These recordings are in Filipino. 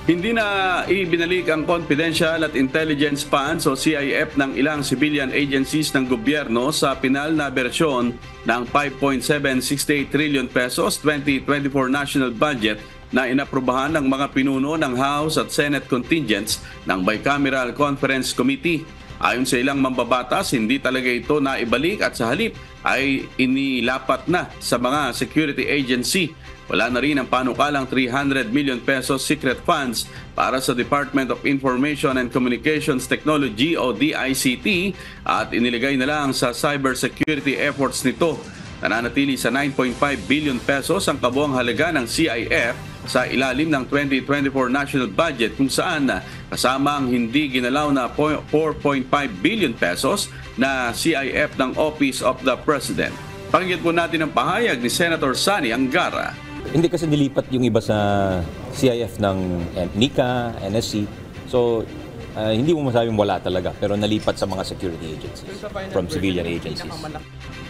Hindi na ibinalik ang Confidential at Intelligence Funds o CIF ng ilang civilian agencies ng gobyerno sa pinal na bersyon ng 5.768 trillion pesos 2024 national budget na inaprubahan ng mga pinuno ng House at Senate contingents ng Bicameral Conference Committee. Ayon sa ilang mambabatas, hindi talaga ito naibalik at sa halip ay inilapat na sa mga security agency. Wala na rin ang panukalang 300 million pesos secret funds para sa Department of Information and Communications Technology o DICT at iniligay na lang sa cybersecurity efforts nito. Nananatili sa 9.5 billion pesos ang kabuang halaga ng CIF sa ilalim ng 2024 national budget kung saan kasama ang hindi ginalaw na 4.5 billion pesos na CIF ng Office of the President. Pakinggan po natin ang pahayag ni Senator Sani Angara. Hindi kasi nilipat yung iba sa CIF ng NICA, NSC. So, hindi mo masabing wala talaga, pero nalipat sa mga security agencies from civilian agencies.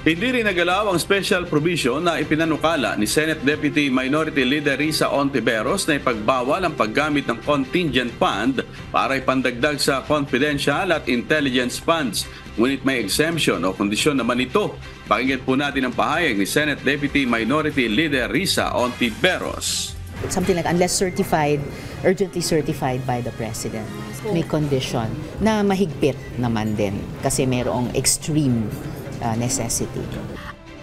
Hindi rin nagalaw ang special provision na ipinanukala ni Senate Deputy Minority Leader Risa Ontiveros na ipagbawal ang paggamit ng contingent fund para ipandagdag sa confidential at intelligence funds. Ngunit may exemption o kondisyon naman ito. Pakinggan po natin ang pahayag ni Senate Deputy Minority Leader Risa Ontiveros. Something like unless certified, urgently certified by the President. May condition na mahigpit naman din kasi mayroong extreme necessity.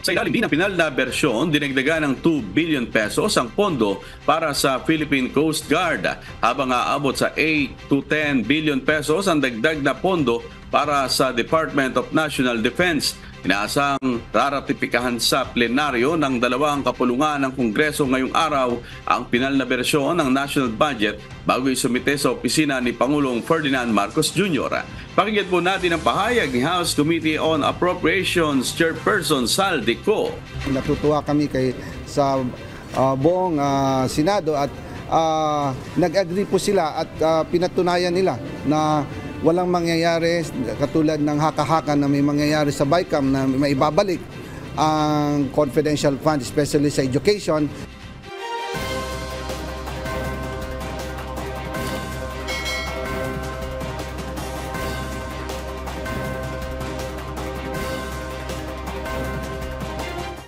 Sa ilalim din ng pinal na bersyon, dinagdagan ng 2 billion pesos ang pondo para sa Philippine Coast Guard habang aabot sa 8 to 10 billion pesos ang dagdag na pondo para sa Department of National Defense. Inaasang raratipikahan sa plenaryo ng dalawang kapulungan ng Kongreso ngayong araw ang pinal na bersyon ng national budget bago isumite sa opisina ni Pangulong Ferdinand Marcos Jr. Pakinggan po natin ang pahayag ni House Committee on Appropriations Chairperson Sal Dico. Natutuwa kami sa buong Senado at nag-agree po sila at pinatunayan nila na walang mangyayari katulad ng haka-haka na may mangyayari sa BICAM na maibabalik ang confidential fund, especially sa education.